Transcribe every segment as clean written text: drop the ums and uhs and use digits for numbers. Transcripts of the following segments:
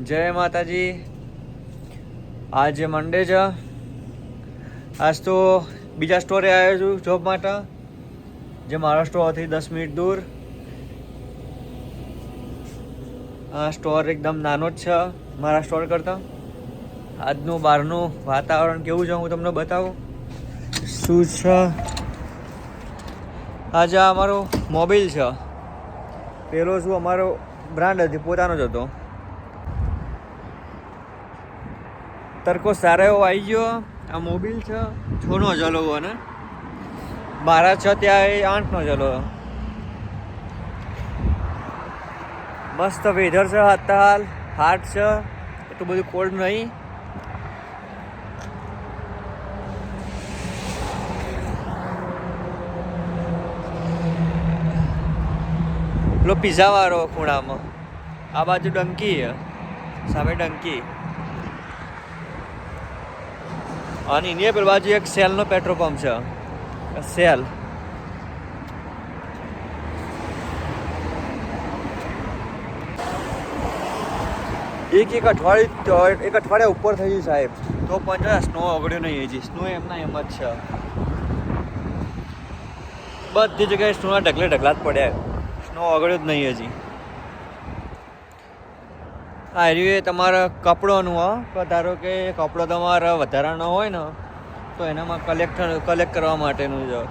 જય માતાજી. આજે મંડે છે. આજ તો બીજા સ્ટોરે આવ્યો છું જોબ માટે, જે મારા સ્ટોરથી 10 મિનિટ દૂર. આ સ્ટોર એકદમ નાનો જ છે મારા સ્ટોર કરતાં. આજનું બહારનું વાતાવરણ કેવું છે હું તમને બતાવું શું છે. આજે અમારો મોબાઈલ છે. પેલો શું અમારો બ્રાન્ડ હતી, પોતાનો જ હતો. તડકો સારો એવો આવી ગયો. આ મોબાઈલ છે 6નો જલો અને મારા છે ત્યાં 8નો જલો. મસ્ત વેધર છે હાલ હાટ છે, એટલું બધું કોલ્ડ નહીં. પેલો પીઝા વાળો ખૂણામાં, આ બાજુ ડંકી, સામે ડંકી, અને એની પેલી બાજુ એક સેલનો પેટ્રોલ પંપ છે. સેલ એક અઠવાડિયા ઉપર થઈ ગયું સાહેબ, તો પણ સ્નો ઓગળ્યો નહીં. હજી સ્નો એમના એમ જ છે. બધી જગ્યાએ સ્નોના ઢગલા જ પડ્યા, સ્નો ઓગળ્યો જ નહીં હજી. આ એરિયે તમારા કપડોનું ધારો કે કપડો તમારા વધારાનો હોય ને તો એનામાં કલેક્ટ કરવા માટેનું છે.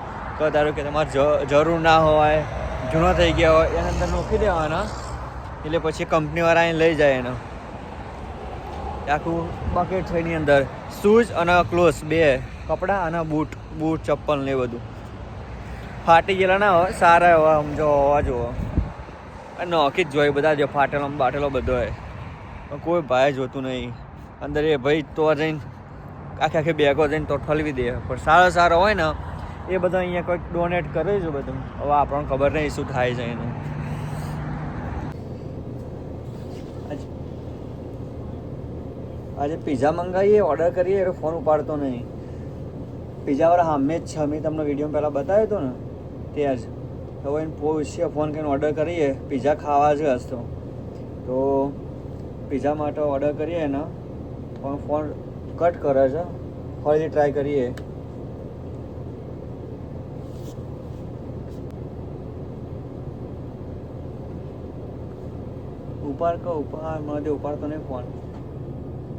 ધારો કે તમારે જરૂર ના હોય, જૂનો થઈ ગયા હોય, એના અંદર નાખી દેવાના, એટલે પછી કંપનીવાળા એને લઈ જાય. એનો આખું બકેટ છે એની અંદર. શૂઝ અને ક્લોથ્સ બે, કપડાં અને બૂટ ચપ્પલ ને એ બધું. ફાટી ગયેલા ના હોય, સારા એવા સમજો હોવા જુઓ. નોખી જ જોઈએ બધા, જો ફાટેલો બાટેલો બધો હોય, કોઈ ભાઈ જોતું નહીં અંદર. એ ભાઈ તો જઈને આખી બેગો જઈને તો ઠલવી દે. પણ સારો હોય ને એ બધા અહીંયા કંઈક ડોનેટ કરે છે બધું. હવે આપણને ખબર નહીં શું થાય છે એનું. આજે પીઝા મંગાવીએ, ઓર્ડર કરીએ એટલે ફોન ઉપાડતો નહીં. પીઝાવાળા સામે જ છે, મેં તમને વિડીયો પહેલાં બતાવ્યો હતો ને ત્યાં જ. હવે એને પૂછીએ, ફોન કરીને ઓર્ડર કરીએ, પીઝા ખાવા છે આજ તો પીઝા માટે ઓર્ડર કરીએ એના, પણ ફોન કટ કરે છે. ફરીથી ટ્રાય કરીએ. મને ઉપાડતો નહીં ફોન.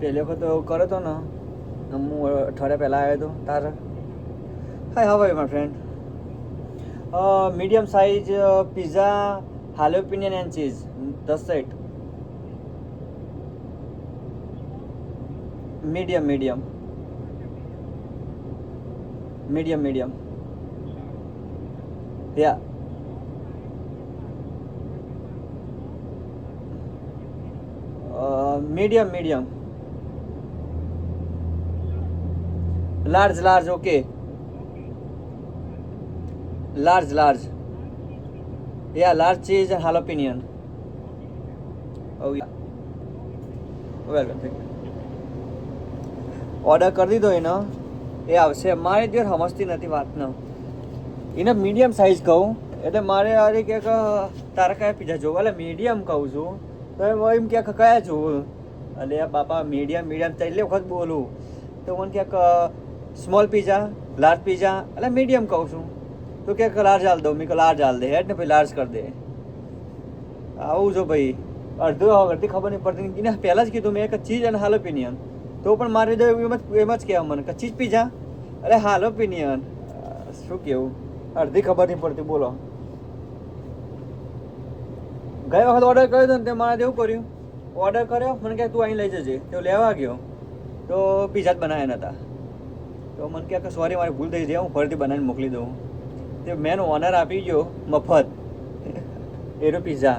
પહેલી વખત તો એવું કર્યો હતો ને, હું અઠવાડિયા પહેલાં આવ્યો હતો તારે. Hi how my friend. Medium size pizza, jalapeno and cheese 10 set. Medium યા મીડિયમ લાર્જ ઓકે. લાર્જ યા large cheese and jalapeno. Welcome. Order કરી દીધો એનો, એ આવશે. મારે જે સમજતી નથી વાતનો, એને મીડિયમ સાઇઝ કહું એટલે મારે અરે કે તારે કયા પીઝા જોવું, એટલે મીડિયમ કહું છું તો એમ ક્યાંક કયા જોવું. એટલે બાપા મીડિયમ એટલે વખત બોલું તો મને ક્યાંક સ્મોલ પીઝા, લાર્જ પીઝા, એટલે મીડિયમ કહું છું તો ક્યાંક લાર્જ હાલ દઉં. મેં કહું લાર્જ હાલ દે હેડ ને, ભાઈ લાર્જ કરી દે. આવું જો ભાઈ, અડધી ખબર નહીં પડતી. એને પહેલાં જ કીધું મેં એક ચીઝ અને હાલોપિનિયન, તો પણ મારે તો એમ જ કહેવા મને કે ચીઝ પીઝા અરે હાલોપિનિયન. શું કેવું, અડધી ખબર નહીં પડતી બોલો. ગઈ વખત ઓર્ડર કર્યો હતો ને તે મારે એવું કર્યું, ઓર્ડર કર્યો, મને કહે તું અહીં લઈ જજે. તો લેવા ગયો તો પીઝા જ બનાવ્યા નહોતા. તો મને કહે કે સોરી મારી ભૂલ થઈ જાય, હું ફરીથી બનાવીને મોકલી દઉં. તે મેન ઓનર આપી ગયો મફત એનો પીઝા.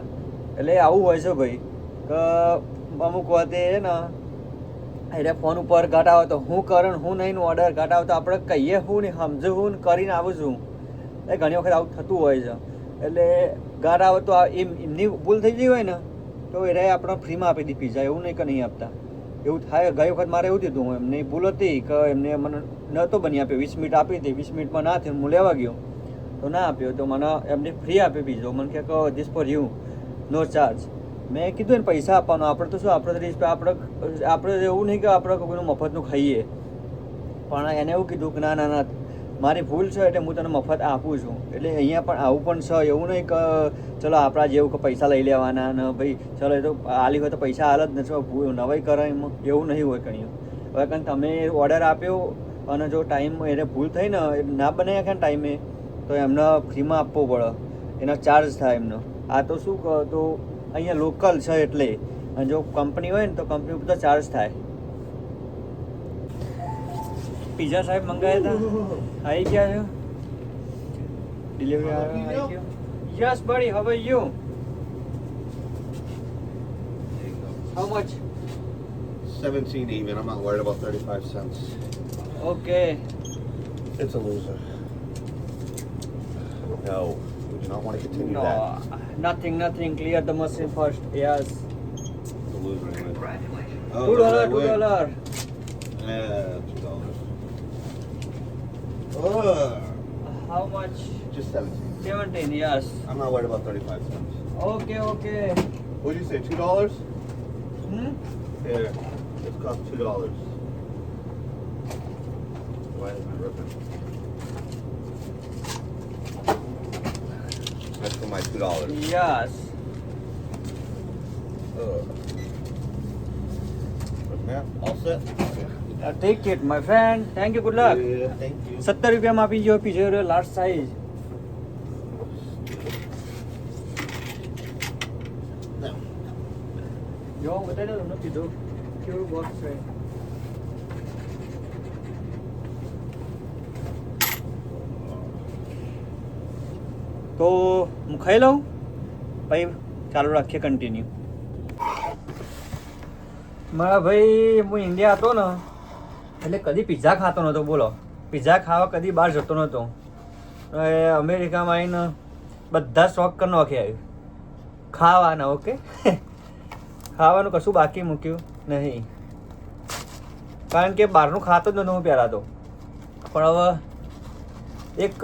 એટલે આવું હોય છે ભાઈ કે અમુક વખતે ને એટલે ફોન ઉપર ઘટાવો તો હું કરણ હું નહીં ઓર્ડર ઘટાવો તો આપણે કહીએ હું ને સમજુ હું ને કરીને આવું છું. એ ઘણી વખત આવું થતું હોય છે. એટલે ઘટાવો તો એમની ભૂલ થઈ ગઈ હોય ને તો એ આપણે ફ્રીમાં આપી દી પીઝા. એવું નહીં કે નહીં આપતા, એવું થાય. ગઈ વખત મારે એવું થયું, એમની ભૂલ હતી કે એમને મને નહોતો બની આપ્યો. 20 મિનિટ આપી હતી, 20 મિનિટમાં ના થયું, હું લેવા ગયો તો ના આપ્યો. તો મને એમને ફ્રી આપ્યો પીઝો. મને કહે this for you, no charge. મેં કીધું ને પૈસા આપવાનો, આપણે તો શું આપણે એવું નહીં કે આપણે કોઈનું મફતનું ખાઈએ, પણ એને એવું કીધું કે ના ના ના મારી ભૂલ છે એટલે હું તને મફત આપું છું. એટલે અહીંયા પણ આવું પણ છે, એવું નહીં કે ચલો આપણા જેવું કે પૈસા લઈ લેવાના ને ભાઈ ચલો એ તો આલી હોય તો પૈસા હાલ જ નથી, ભૂલ નવાઈ કરે એમાં એવું નહીં હોય કંઈ. હવે કારણ તમે ઓર્ડર આપ્યો અને જો ટાઈમ એને ભૂલ થઈ ને ના બનાવી નાખે ને ટાઈમે તો એમને ફ્રીમાં આપવો પડે, એનો ચાર્જ થાય એમનો. આ તો શું કહો તો અહીંયા લોકલ છે એટલે, અને જો કંપની હોય ને તો કંપની ઉપર તો ચાર્જ થાય. પિઝા સાહેબ મંગાવ્યા હતા, આવી ગયા છે, ડિલિવરી આવી ગયો. યસ બડી, how are you? How much? 17 even. I'm not worried about 35 cents. Okay. It's a loser. No, we do not want to continue that. No, nothing. Clear the machine first. Yes. It's a loser anyway. $2. $2. How much? Just 17. 17. Yes. I'm not worried about 35 cents. Okay. What did you say, $2? Here, this costs $2. Why isn't it ripping? That's for my $2. Yes. Yeah, all set? Take it, my friend. Thank you. Good luck. Yeah, thank you. 70 રૂપિયામાં આપી ગયો pizza, large size. No. જો બતાવી દઉં તમને કીધું કેવું box છે. તો હું ખાઈ લઉં ભાઈ, ચાલુ રાખીએ કન્ટિન્યુ. મારા ભાઈ હું ઇન્ડિયા હતો ને એટલે કદી પિઝા ખાતો નહોતો, બોલો પિઝા ખાવા કદી બહાર જતો નહોતો. અમેરિકામાં આવીને બધા શોખ કરી નાખ્યા ખાવાના. ઓકે ખાવાનું કશું બાકી મૂક્યું નહીં, કારણ કે બહારનું ખાતો જ નહોતો હું પહેલાં તો. પણ હવે એક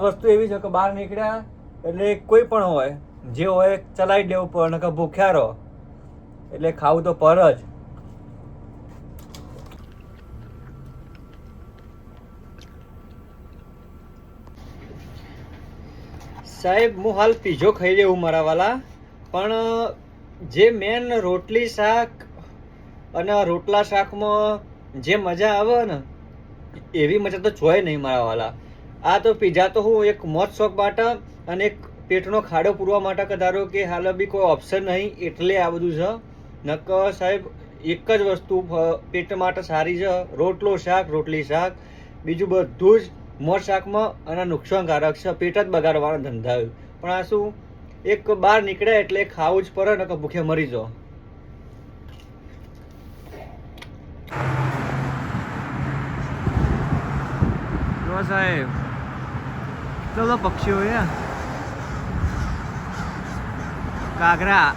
વસ્તુ એવી છે કે બહાર નીકળ્યા એટલે કોઈ પણ હોય જે હોય ચલાવી દેવું પડે, કે ભૂખ્યા રહો એટલે ખાવું તો પર જ. સાહેબ હું હાલ પીઝો ખાઈ રહ્યો મારા વાલા, પણ જે મેન રોટલી શાક અને રોટલા શાકમાં જે મજા આવે ને એવી મજા તો જોઈ નહીં મારા વાલા. આ તો પીઝા તો હું એક મોજ શોખ માટે અને એક પેટનો ખાડો પૂરવા માટે કે ધારો કે હાલ બી કોઈ ઓપ્શન નહીં એટલે આ બધું છે. નકર સાહેબ એક જ વસ્તુ પેટ માટે સારી છે, રોટલો શાક રોટલી શાક. બીજું બધું જ મોજ શાકમાં અને નુકસાનકારક છે, પેટ જ બગાડવાના ધંધા. પણ આ શું એક બહાર નીકળે એટલે ખાવું જ પડે ને કે ભૂખે મરી જાઓ. જો સાહેબ કેટલા પક્ષીઓ છે, કાગરા.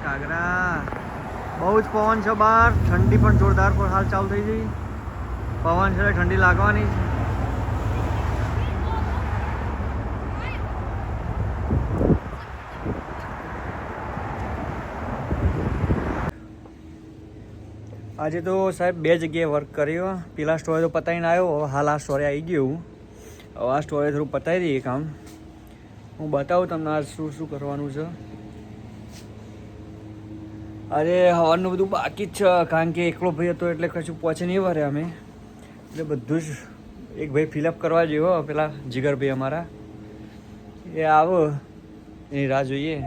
કાગરા બહુ જ પવન છે બહાર, ઠંડી પણ જોરદાર પર હાલ ચાલુ થઈ ગઈ. પવન છે ઠંડી લાગવાની છે. આજે તો સાહેબ 2 જગ્યાએ વર્ક કર્યો. પેલા સ્ટોરે તો પતાવીને આવ્યો, હવે હાલ આ સ્ટોરે આવી ગયું. હવે આ સ્ટોરે થોડું પતાવી દઈએ કામ. હું બતાવું તમને આ શું શું કરવાનું છે. અરે હવાનું બધું બાકી જ છે, કારણ કે એકલો ભાઈ હતો એટલે કશું પહોંચે નહીં વરે અમે. એટલે બધું જ એક ભાઈ ફિલઅપ કરવા જેવો, પેલા જીગરભાઈ અમારા એ આવો એની રાહ જોઈએ.